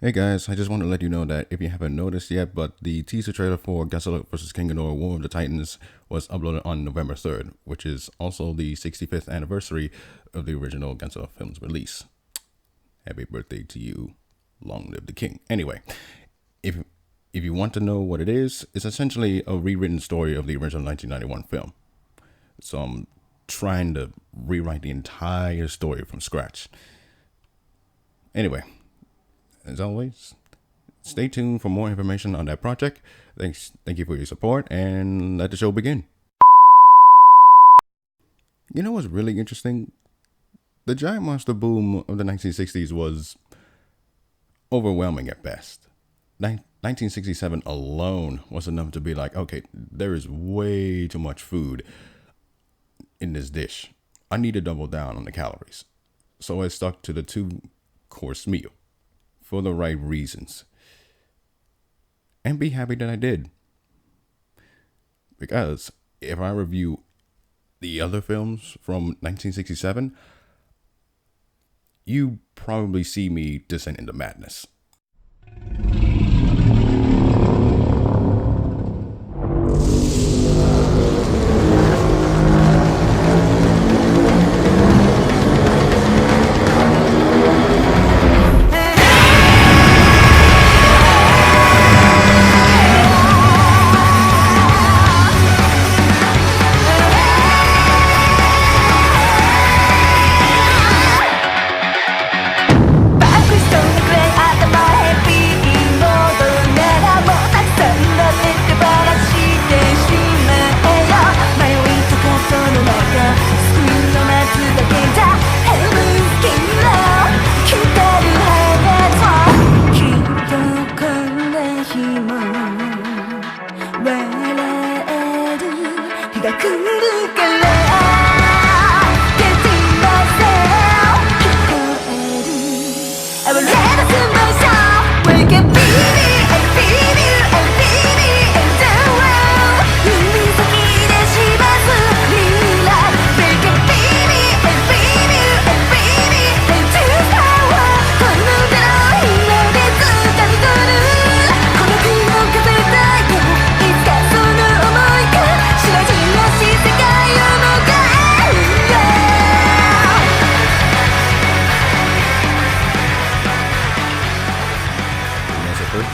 Hey guys, I just want to let you know that if you haven't noticed yet, but the teaser trailer for Godzilla vs. King Ghidorah War of the Titans was uploaded on November 3rd, which is also the 65th anniversary of the original Godzilla film's release. Happy birthday to you. Long live the king. Anyway, if you want to know what it is, it's essentially a rewritten story of the original 1991 film. So I'm trying to rewrite the entire story from scratch. Anyway, as always, stay tuned for more information on that project. Thank you for your support, and let the show begin. You know what's really interesting? The giant monster boom of the 1960s was overwhelming at best. 1967 alone was enough to be like, okay, there is way too much food in this dish. I need to double down on the calories. So I stuck to the 2-course meal for the right reasons. And be happy that I did. Because if I review the other films from 1967, you probably see me descend into madness.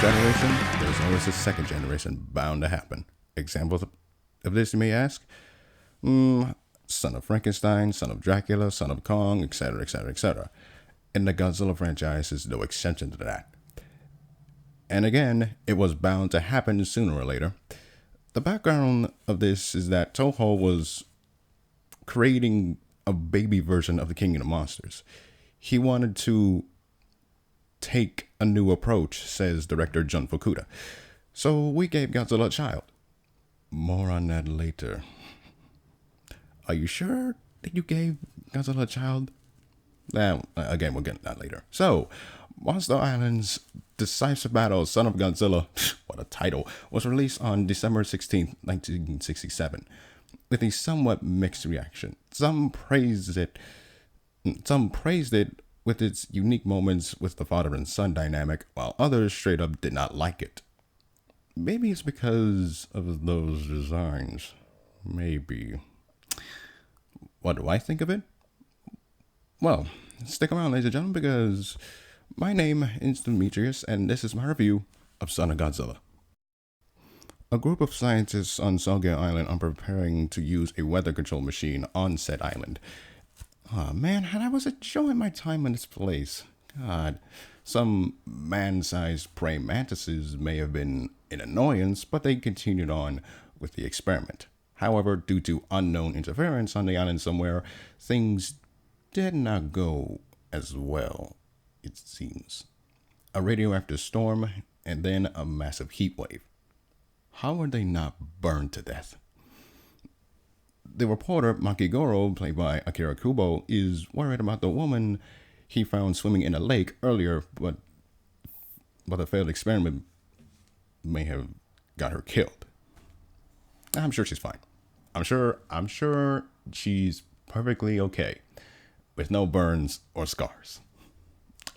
Generation, there's always a second generation bound to happen. Examples of this, you may ask? Son of Frankenstein, Son of Dracula, Son of Kong, etc., etc., etc. And the Godzilla franchise is no exception to that. And again, it was bound to happen sooner or later. The background of this is that Toho was creating a baby version of the King of the Monsters. He wanted to take a new approach, says director Jun Fukuda. So we gave Godzilla a child. More on that later. Are you sure that you gave Godzilla a child? Again, we'll get to that later. So, Monster Island's decisive battle, Son of Godzilla, what a title, was released on December 16th, 1967, with a somewhat mixed reaction. Some praised it with its unique moments with the father and son dynamic, while others straight up did not like it. Maybe it's because of those designs. Maybe. What do I think of it? Well, stick around, ladies and gentlemen, because my name is Demetrius, and this is my review of Son of Godzilla. A group of scientists on Sogya Island are preparing to use a weather control machine on said island. Oh man, and I was enjoying my time in this place. God, some man-sized praying mantises may have been an annoyance, but they continued on with the experiment. However, due to unknown interference on the island somewhere, things did not go as well, it seems. A radioactive storm, and then a massive heat wave. How are they not burned to death? The reporter, Makigoro, played by Akira Kubo, is worried about the woman he found swimming in a lake earlier, but a failed experiment may have got her killed. I'm sure she's fine. I'm sure she's perfectly okay, with no burns or scars.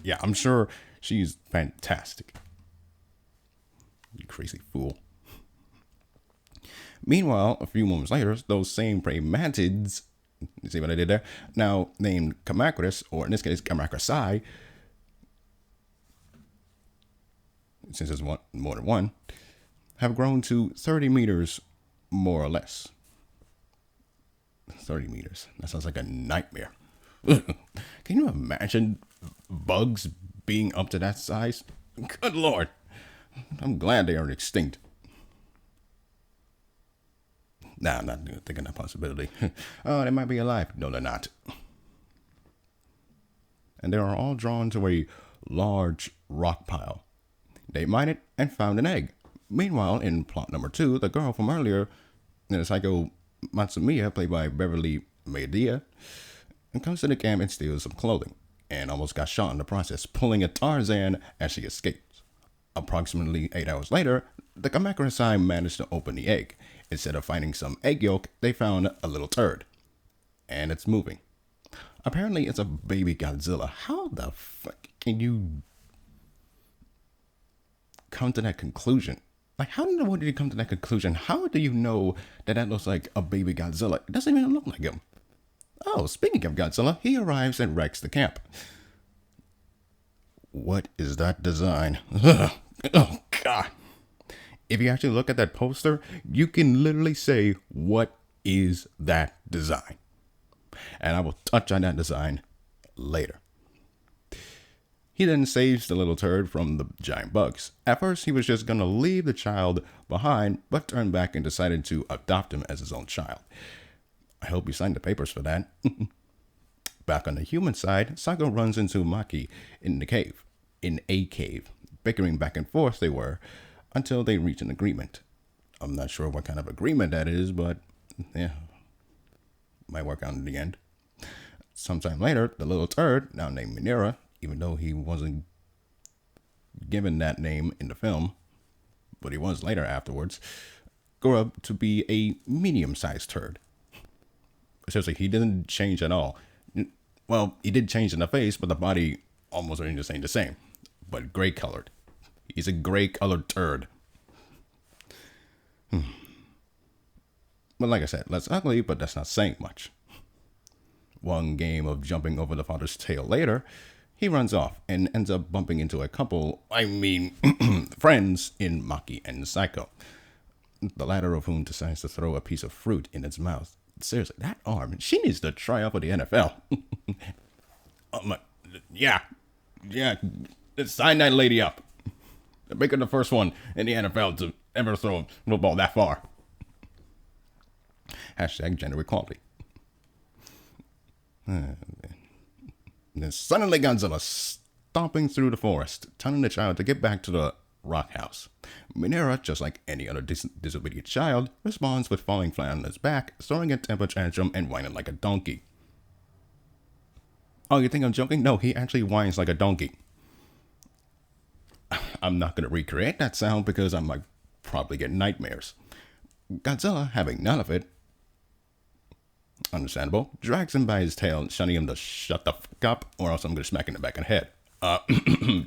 Yeah, I'm sure she's fantastic. You crazy fool. Meanwhile, a few moments later, those same praying mantids, you see what I did there? Now named Kamakuris, or in this case, Kamakurasai, since there's more than one, have grown to 30 meters, more or less. 30 meters. That sounds like a nightmare. Can you imagine bugs being up to that size? Good lord. I'm glad they are extinct. Nah, I'm not thinking that possibility. Oh, they might be alive. No, they're not. And they are all drawn to a large rock pile. They mined it and found an egg. Meanwhile, in plot number 2, the girl from earlier, the psycho Matsumiya, played by Beverly Medea, comes to the camp and steals some clothing, and almost got shot in the process, pulling a Tarzan as she escapes. Approximately 8 hours later, the Kamakurasai managed to open the egg. Instead of finding some egg yolk, they found a little turd. And it's moving. Apparently, it's a baby Godzilla. How the fuck can you come to that conclusion? Like, how in the world did you come to that conclusion? How do you know that that looks like a baby Godzilla? It doesn't even look like him. Oh, speaking of Godzilla, he arrives and wrecks the camp. What is that design? Ugh. Oh, God. If you actually look at that poster, you can literally say, what is that design? And I will touch on that design later. He then saves the little turd from the giant bugs. At first, he was just going to leave the child behind, but turned back and decided to adopt him as his own child. I hope he signed the papers for that. Back on the human side, Sako runs into Maki in a cave. Bickering back and forth they were, until they reach an agreement. I'm not sure what kind of agreement that is, but yeah, might work out in the end. Sometime later, the little turd, now named Minera, even though he wasn't given that name in the film, but he was later afterwards, grew up to be a medium-sized turd. Seriously, he didn't change at all. Well, he did change in the face, but the body almost remained the same, but gray-colored. He's a gray-colored turd. But like I said, less ugly, but that's not saying much. One game of jumping over the father's tail later, he runs off and ends up bumping into a couple, friends in Maki and Psycho. The latter of whom decides to throw a piece of fruit in its mouth. Seriously, that arm, she needs to try out for the NFL. Yeah, sign that lady up. Make her the first one in the NFL to ever throw a football that far. Hashtag gender equality. Then suddenly Godzilla stomping through the forest, telling the child to get back to the rock house. Minera, just like any other disobedient child, responds with falling flat on his back, throwing a temper tantrum and whining like a donkey. Oh, you think I'm joking? No, he actually whines like a donkey. I'm not going to recreate that sound because I might probably get nightmares. Godzilla, having none of it, understandable, drags him by his tail, shunning him to shut the fuck up, or else I'm going to smack him in the back of the head.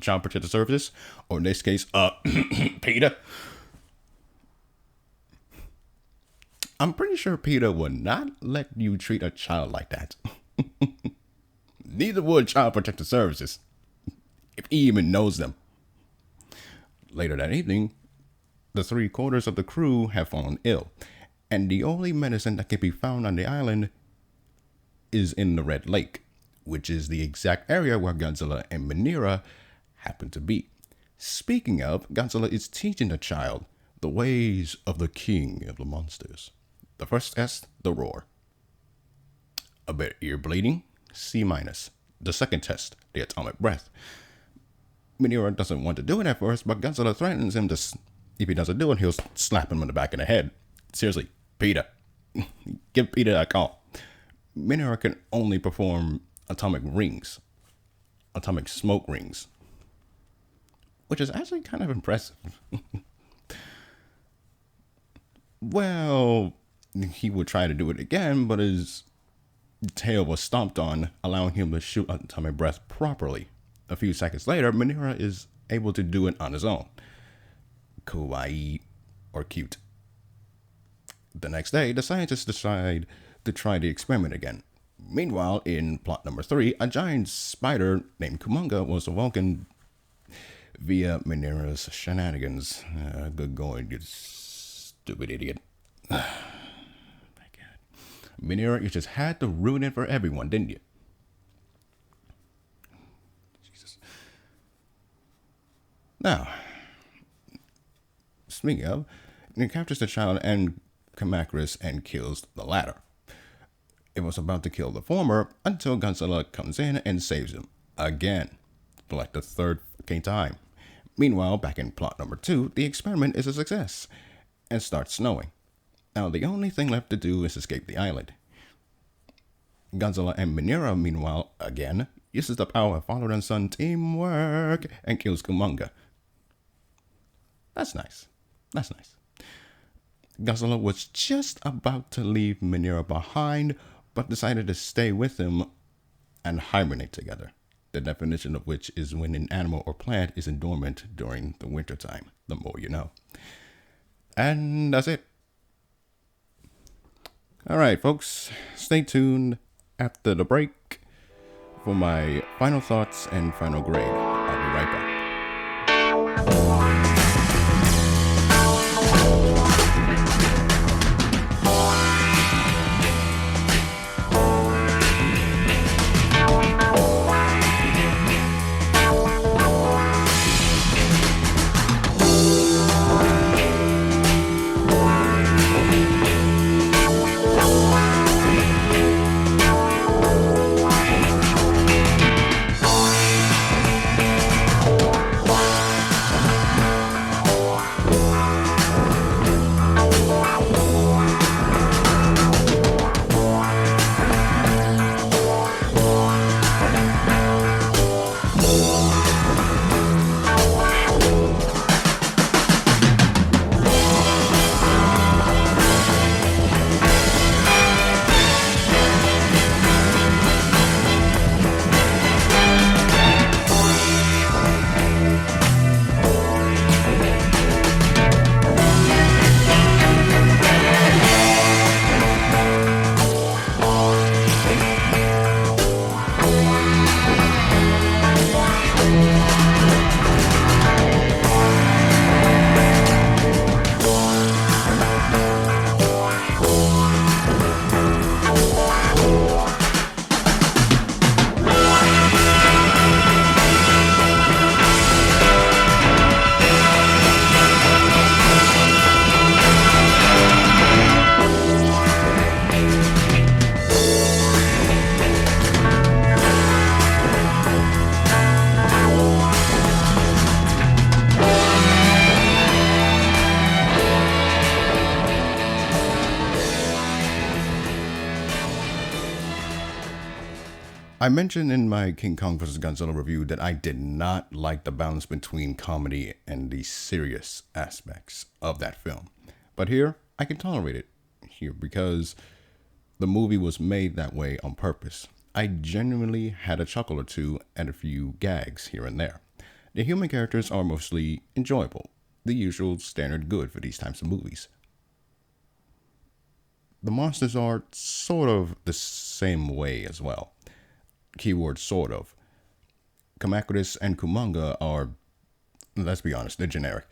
Child Protective Services, or in this case, PETA. I'm pretty sure PETA would not let you treat a child like that. Neither would Child Protective Services, if he even knows them. Later that evening, the 3/4 of the crew have fallen ill, and the only medicine that can be found on the island is in the Red Lake, which is the exact area where Godzilla and Minera happen to be. Speaking of, Godzilla is teaching the child the ways of the king of the monsters. The first test, the roar. A bit ear bleeding, C-. The second test, the atomic breath. Minera doesn't want to do it at first, but Godzilla threatens him to, if he doesn't do it, he'll slap him in the back of the head. Seriously, PETA. Give PETA a call. Minera can only perform atomic rings. Atomic smoke rings. Which is actually kind of impressive. Well, he would try to do it again, but his tail was stomped on, allowing him to shoot atomic breath properly. A few seconds later, Minera is able to do it on his own. Kawaii or cute. The next day, the scientists decide to try the experiment again. Meanwhile, in plot number 3, a giant spider named Kumonga was awoken via Minera's shenanigans. Good going, you stupid idiot. My God. Minera, you just had to ruin it for everyone, didn't you? Jesus. Now, speaking of, he captures the child and Kamakuris and kills the latter. It was about to kill the former until Godzilla comes in and saves him. Again. For like the third fucking time. Meanwhile, back in plot number 2, the experiment is a success. And starts snowing. Now the only thing left to do is escape the island. Godzilla and Minera, meanwhile, again, uses the power of father and son teamwork and kills Kumonga. That's nice. That's nice. Godzilla was just about to leave Minera behind, but decided to stay with him and hibernate together. The definition of which is when an animal or plant is dormant during the wintertime. The more you know. And that's it. Alright, folks. Stay tuned after the break for my final thoughts and final grade. I'll be right back. I mentioned in my King Kong vs. Godzilla review that I did not like the balance between comedy and the serious aspects of that film. But here, I can tolerate it here because the movie was made that way on purpose. I genuinely had a chuckle or two and a few gags here and there. The human characters are mostly enjoyable, the usual standard good for these types of movies. The monsters are sort of the same way as well. Keyword sort of. Kamakuris and Kumonga are, let's be honest, they're generic.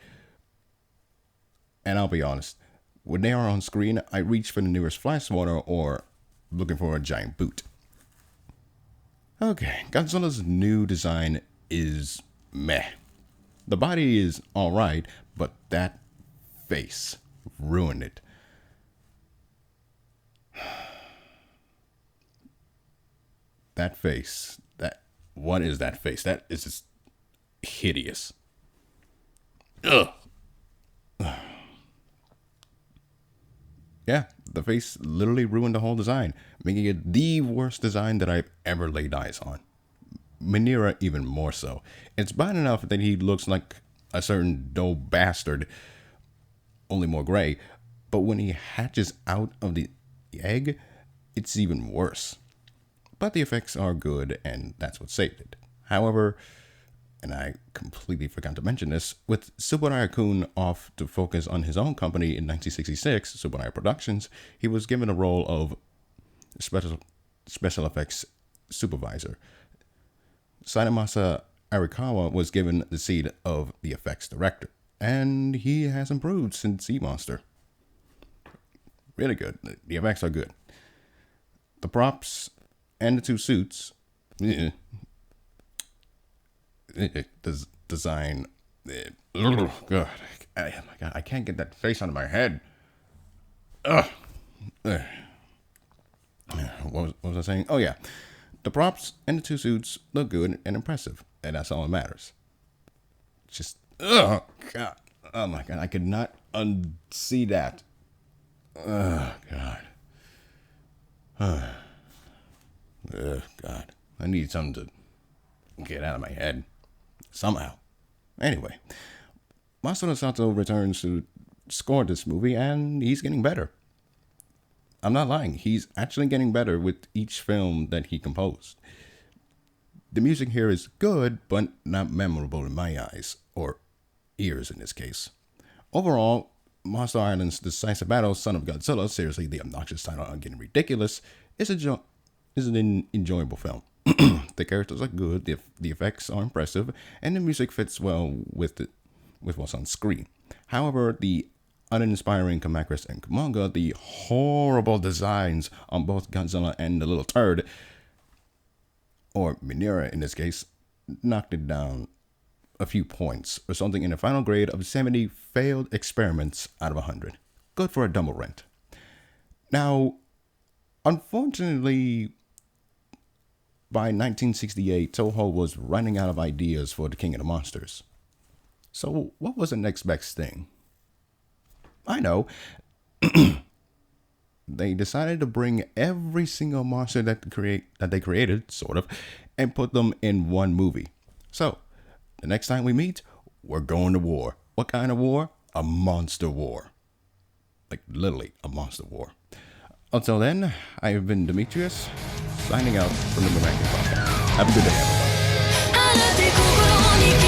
And I'll be honest, when they are on screen, I reach for the nearest flash swatter or looking for a giant boot. Okay, Godzilla's new design is meh. The body is alright, but that face ruined it. That face, what is that face? That is just hideous. Ugh. Yeah, the face literally ruined the whole design, making it the worst design that I've ever laid eyes on. Minera even more so. It's bad enough that he looks like a certain dull bastard, only more gray, but when he hatches out of the egg, it's even worse. But the effects are good, and that's what saved it. However, and I completely forgot to mention this, with Tsuburaya-kun off to focus on his own company in 1966, Tsuburaya Productions, he was given a role of special effects supervisor. Sanemasa Arikawa was given the seat of the effects director, and he has improved since Sea Monster. Really good. The effects are good. The props and the two suits, design. Oh God, I can't get that face out of my head. Ugh. What was I saying? Oh yeah, the props and the two suits look good and impressive, and that's all that matters. Just oh God, oh my God, I could not unsee that. Oh God. Oh God, I need something to get out of my head somehow. Anyway, Masato Sato returns to score this movie, and he's getting better. I'm not lying. He's actually getting better with each film that he composed. The music here is good, but not memorable in my eyes, or ears in this case. Overall, Monster Island's Decisive Battle, Son of Godzilla, seriously, the obnoxious title on getting ridiculous, is an enjoyable film. The characters are good, the effects are impressive, and the music fits well with what's on screen. However, the uninspiring Kamakris and Kumonga, the horrible designs on both Godzilla and the little turd, or Minera in this case, knocked it down a few points, resulting in a final grade of 70 failed experiments out of 100. Good for a double rent. Now, unfortunately, by 1968, Toho was running out of ideas for The King of the Monsters. So, what was the next best thing? I know. They decided to bring every single monster that they created, sort of, and put them in one movie. So, the next time we meet, we're going to war. What kind of war? A monster war. Like, literally, a monster war. Until then, I have been Demetrius, signing out from the Brumakian podcast. Have a good day, everybody.